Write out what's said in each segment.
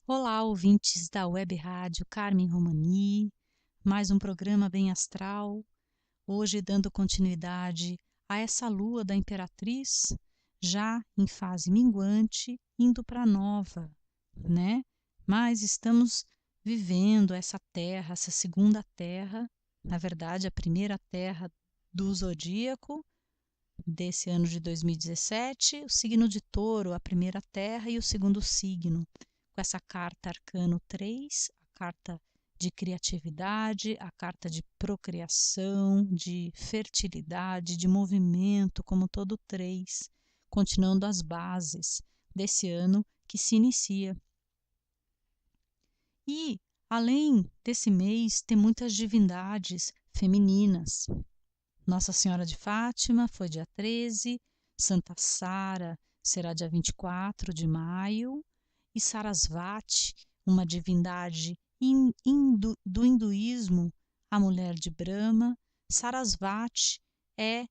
Olá, ouvintes da Web Rádio Carmen Romani, mais um programa bem astral, hoje dando continuidade a essa lua da Imperatriz, já em fase minguante, indo para nova, né? Mas estamos vivendo essa terra, essa segunda terra, na verdade a primeira terra do zodíaco, desse ano de 2017, o signo de Touro, a primeira terra e o segundo signo, com essa carta Arcano 3, a carta de criatividade, a carta de procriação, de fertilidade, de movimento, como todo 3, continuando as bases desse ano que se inicia. E, além desse mês, tem muitas divindades femininas. Nossa Senhora de Fátima foi dia 13, Santa Sara será dia 24 de maio, e Sarasvati, uma divindade do hinduísmo, a mulher de Brahma. Sarasvati é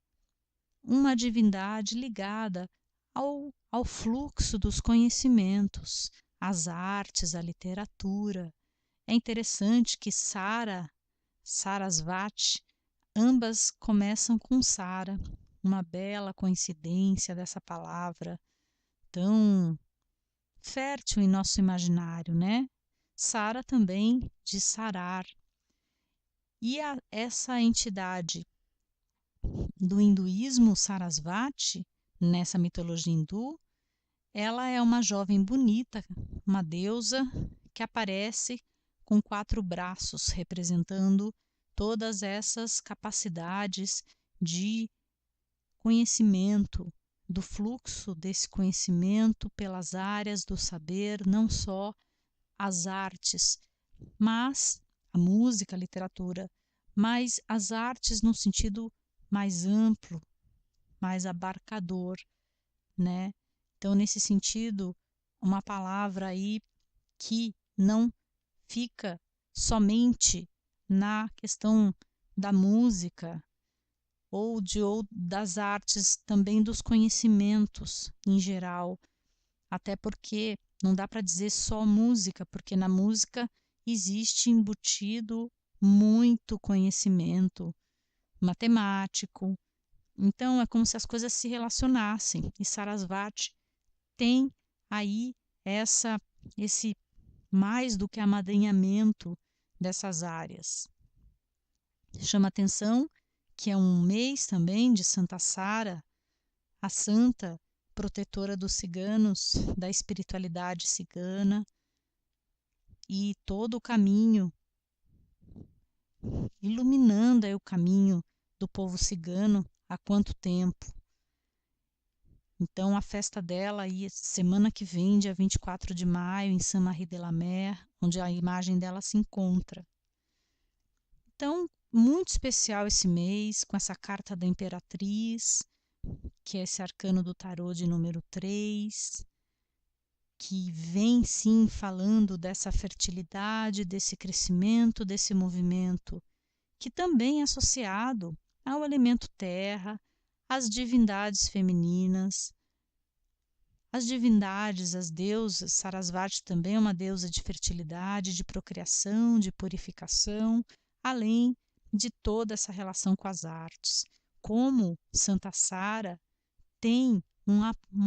uma divindade ligada ao fluxo dos conhecimentos, às artes, à literatura. É interessante que Sarasvati, ambas começam com Sara, uma bela coincidência dessa palavra tão fértil em nosso imaginário, né? Sara também de sarar. E essa entidade do hinduísmo, Sarasvati, nessa mitologia hindu, ela é uma jovem bonita, uma deusa que aparece com 4 braços, representando todas essas capacidades de conhecimento, do fluxo desse conhecimento pelas áreas do saber, não só as artes, mas a música, a literatura, mas as artes no sentido mais amplo, mais abarcador, né? Então, nesse sentido, uma palavra aí que não fica somente na questão da música ou das artes, também dos conhecimentos em geral, até porque não dá para dizer só música, porque na música existe embutido muito conhecimento matemático. Então é como se as coisas se relacionassem, e Sarasvati tem aí esse mais do que amadrinhamento dessas áreas. Chama atenção que é um mês também de Santa Sara, a santa protetora dos ciganos, da espiritualidade cigana, e todo o caminho, iluminando aí o caminho do povo cigano há quanto tempo. Então a festa dela aí semana que vem, dia 24 de maio, em Saint-Marie-de-la-Mer, onde a imagem dela se encontra. Então, muito especial esse mês, com essa carta da Imperatriz, que é esse arcano do tarô de número 3, que vem sim falando dessa fertilidade, desse crescimento, desse movimento, que também é associado ao elemento terra, às divindades femininas. As divindades, as deusas, Sarasvati também é uma deusa de fertilidade, de procriação, de purificação, além de toda essa relação com as artes. Como Santa Sara tem um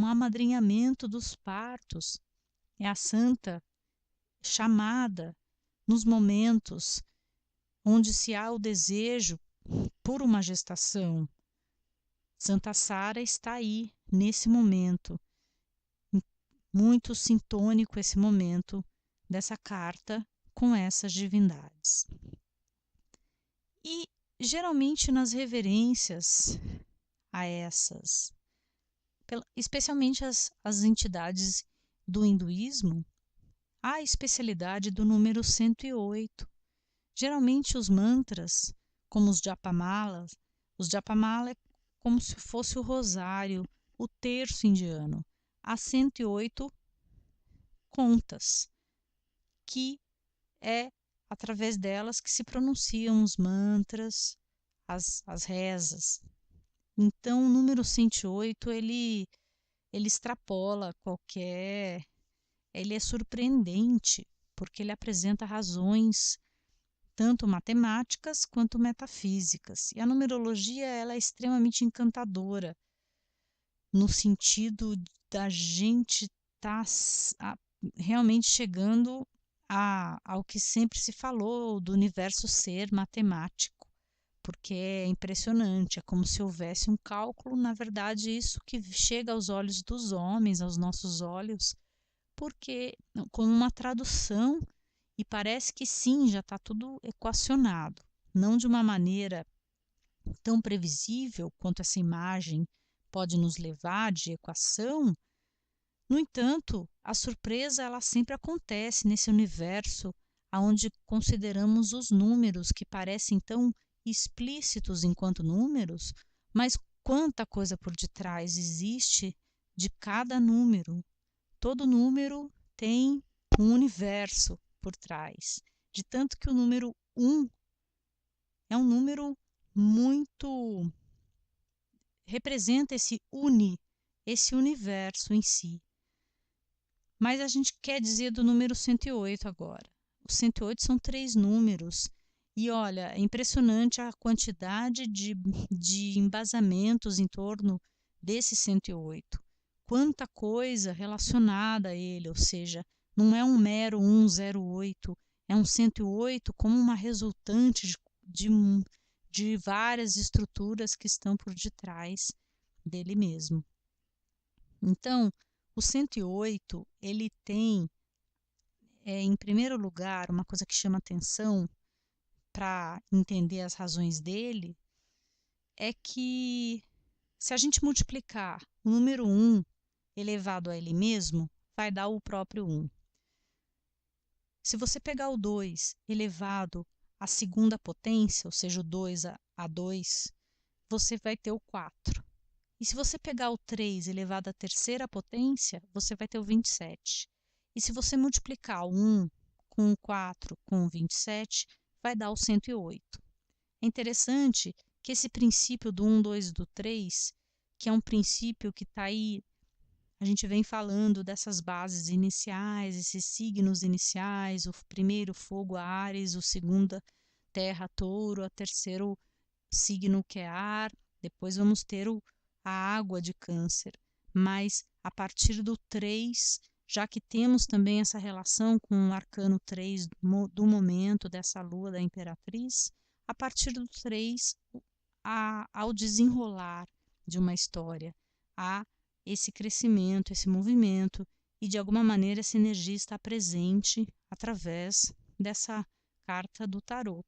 amadrinhamento dos partos, é a santa chamada nos momentos onde se há o desejo por uma gestação. Santa Sara está aí, nesse momento, muito sintônico esse momento dessa carta com essas divindades. E, geralmente, nas reverências a essas, especialmente as entidades do hinduísmo, há a especialidade do número 108. Geralmente os mantras, como os japamala é como se fosse o rosário, o terço indiano. Há 108 contas, que é através delas que se pronunciam os mantras, as rezas. Então, o número 108, ele extrapola qualquer ele é surpreendente, porque ele apresenta razões tanto matemáticas quanto metafísicas. E a numerologia ela é extremamente encantadora, no sentido da gente estar realmente chegando ao que sempre se falou do universo ser matemático, porque é impressionante, é como se houvesse um cálculo, na verdade isso que chega aos olhos dos homens, aos nossos olhos, porque como uma tradução, e parece que sim, já está tudo equacionado, não de uma maneira tão previsível quanto essa imagem pode nos levar de equação. No entanto, a surpresa ela sempre acontece nesse universo onde consideramos os números que parecem tão explícitos enquanto números, mas quanta coisa por detrás existe de cada número. Todo número tem um universo por trás, de tanto que o número 1 é um número muito representa esse universo em si. Mas a gente quer dizer do número 108 agora. Os 108 são 3 números. E olha, é impressionante a quantidade de embasamentos em torno desse 108. Quanta coisa relacionada a ele, ou seja, não é um mero 108, é um 108 como uma resultante de várias estruturas que estão por detrás dele mesmo. Então, o 108, ele tem, em primeiro lugar, uma coisa que chama atenção para entender as razões dele, é que se a gente multiplicar o número 1 elevado a ele mesmo, vai dar o próprio 1. Se você pegar o 2 elevado à segunda potência, ou seja, o 2 a 2, você vai ter o 4. E se você pegar o 3 elevado à terceira potência, você vai ter o 27. E se você multiplicar o 1 com o 4 com o 27, vai dar o 108. É interessante que esse princípio do 1, 2 e do 3, que é um princípio que está aí, a gente vem falando dessas bases iniciais, esses signos iniciais, o primeiro fogo, Áries, o segundo terra, touro, o terceiro signo que é ar, depois vamos ter a água de Câncer, mas a partir do 3, já que temos também essa relação com o arcano 3 do momento dessa lua da imperatriz, a partir do 3, ao desenrolar de uma história, há esse crescimento, esse movimento, e de alguma maneira essa energia está presente através dessa carta do tarô.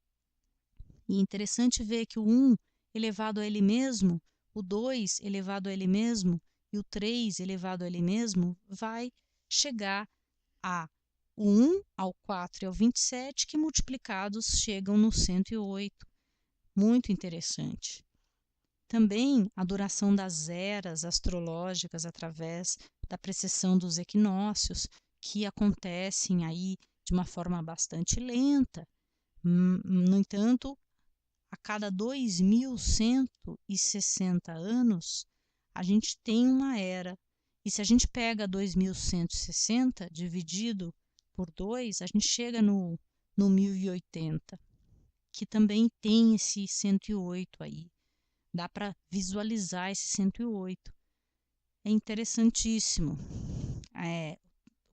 E é interessante ver que o 1 elevado a ele mesmo, o 2 elevado a ele mesmo e o 3 elevado a ele mesmo vai chegar o 1, ao 4 e ao 27, que multiplicados chegam no 108. Muito interessante. Também a duração das eras astrológicas através da precessão dos equinócios, que acontecem aí de uma forma bastante lenta. No entanto, a cada 2160 anos, a gente tem uma era. E se a gente pega 2160 dividido por 2, a gente chega no 1080, que também tem esse 108 aí. Dá para visualizar esse 108. É interessantíssimo.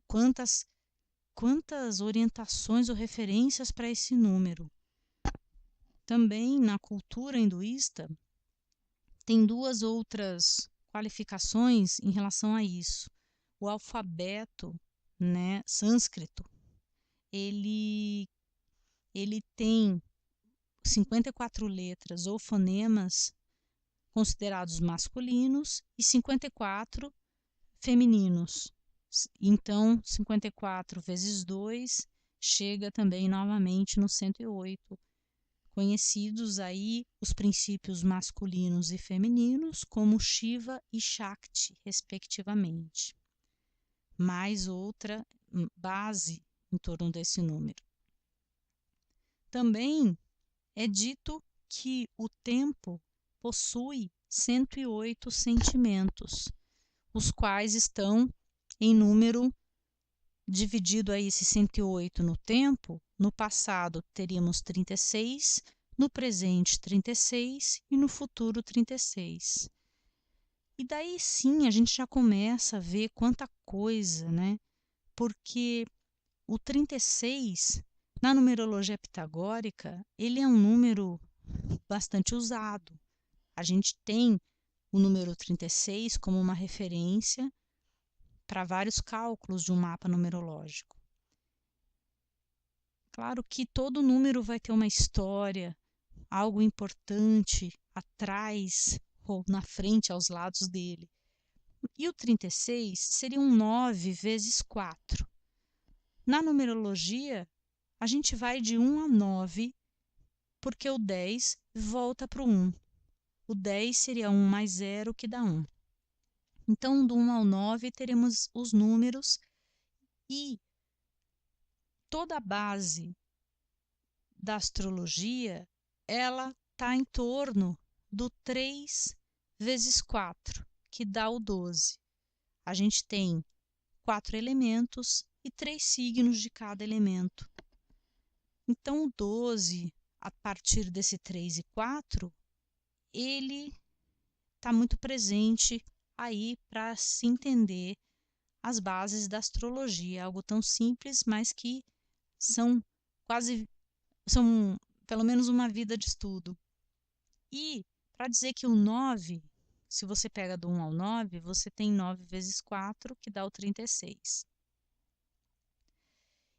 Quantas orientações ou referências para esse número. Também na cultura hinduísta tem duas outras qualificações em relação a isso. O alfabeto, né, sânscrito, ele tem 54 letras ou fonemas considerados masculinos e 54 femininos. Então, 54 vezes 2 chega também novamente no 108. Conhecidos aí os princípios masculinos e femininos como Shiva e Shakti, respectivamente. Mais outra base em torno desse número. Também é dito que o tempo possui 108 sentimentos, os quais estão em número dividido aí esse 108 no tempo, no passado teríamos 36, no presente 36 e no futuro 36. E daí sim a gente já começa a ver quanta coisa, né? Porque o 36, na numerologia pitagórica, ele é um número bastante usado. A gente tem o número 36 como uma referência para vários cálculos de um mapa numerológico. Claro que todo número vai ter uma história, algo importante atrás ou na frente, aos lados dele. E o 36 seria um 9 vezes 4. Na numerologia, a gente vai de 1 a 9, porque o 10 volta para o 1. O 10 seria 1 mais 0, que dá 1. Então, do 1 ao 9, teremos os números e toda a base da astrologia, ela está em torno do 3 vezes 4, que dá o 12. A gente tem 4 elementos e 3 signos de cada elemento. Então, o 12, a partir desse 3 e 4, ele está muito presente aí para se entender as bases da astrologia, algo tão simples, mas que são pelo menos uma vida de estudo. E para dizer que o 9, se você pega do 1 ao 9, você tem 9 vezes 4, que dá o 36.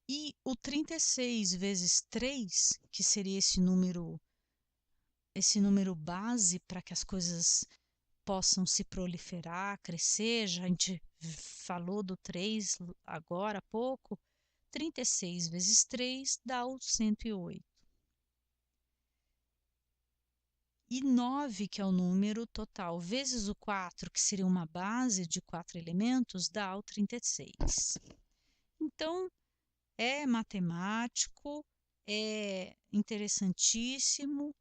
E o 36 vezes 3, que seria esse número base para que as coisas possam se proliferar, crescer. A gente falou do 3 agora há pouco. 36 vezes 3 dá o 108. E 9, que é o número total, vezes o 4, que seria uma base de 4 elementos, dá o 36. Então, é matemático, é interessantíssimo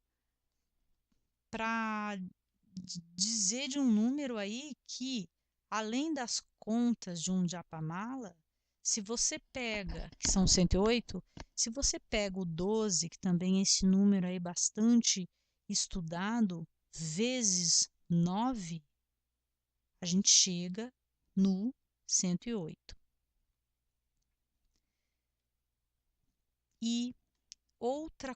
para dizer de um número aí que, além das contas de um Japamala, se você pega, que são 108, se você pega o 12, que também é esse número aí bastante estudado, vezes 9, a gente chega no 108. E outra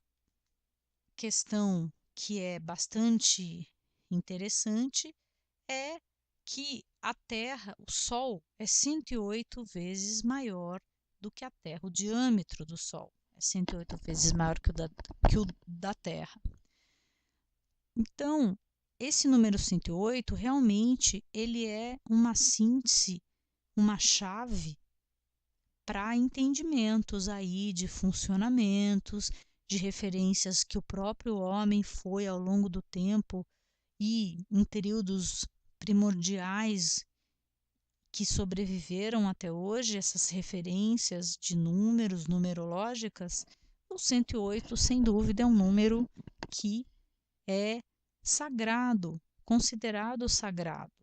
questão que é bastante interessante é que a Terra, o Sol, é 108 vezes maior do que a Terra. O diâmetro do Sol é 108 vezes maior que o da Terra. Então, esse número 108, realmente, ele é uma síntese, uma chave para entendimentos aí de funcionamentos, de referências que o próprio homem foi ao longo do tempo e em períodos primordiais que sobreviveram até hoje, essas referências de números, numerológicas. O 108, sem dúvida, é um número que é sagrado, considerado sagrado.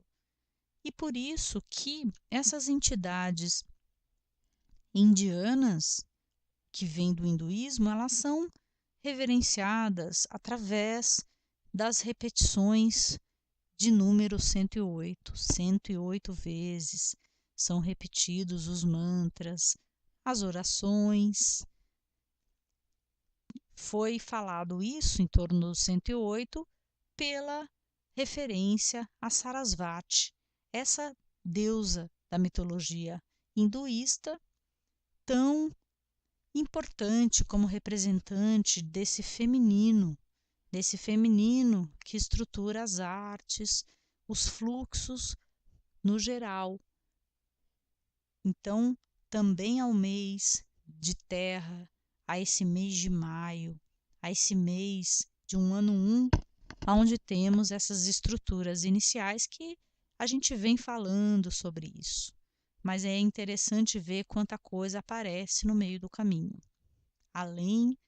E por isso que essas entidades indianas, que vêm do hinduísmo, elas são reverenciadas através das repetições de número 108. 108 vezes são repetidos os mantras, as orações. Foi falado isso em torno do 108 pela referência a Sarasvati, essa deusa da mitologia hinduísta, tão importante como representante desse feminino que estrutura as artes, os fluxos no geral. Então, também ao mês de Terra, a esse mês de maio, a esse mês de um ano 1, onde temos essas estruturas iniciais que a gente vem falando sobre isso. Mas é interessante ver quanta coisa aparece no meio do caminho. Além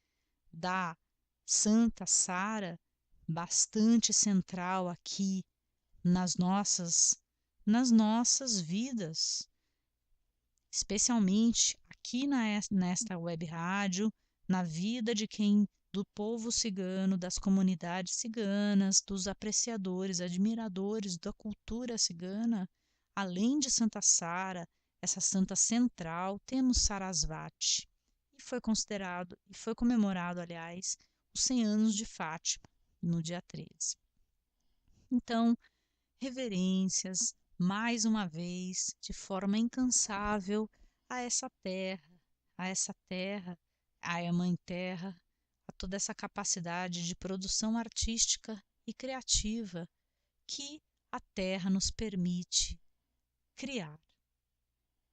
da Santa Sara, bastante central aqui nas nossas vidas, especialmente aqui nesta web rádio, na vida de quem do povo cigano, das comunidades ciganas, dos apreciadores, admiradores da cultura cigana. Além de Santa Sara, essa santa central, temos Sarasvati. E foi considerado, e foi comemorado, aliás, os 100 anos de Fátima, no dia 13. Então, reverências, mais uma vez, de forma incansável, a essa terra, à Mãe Terra, a toda essa capacidade de produção artística e criativa que a Terra nos permite criar.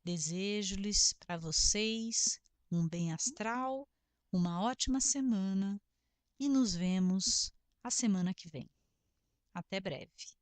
Desejo-lhes para vocês um bem astral, uma ótima semana e nos vemos a semana que vem. Até breve.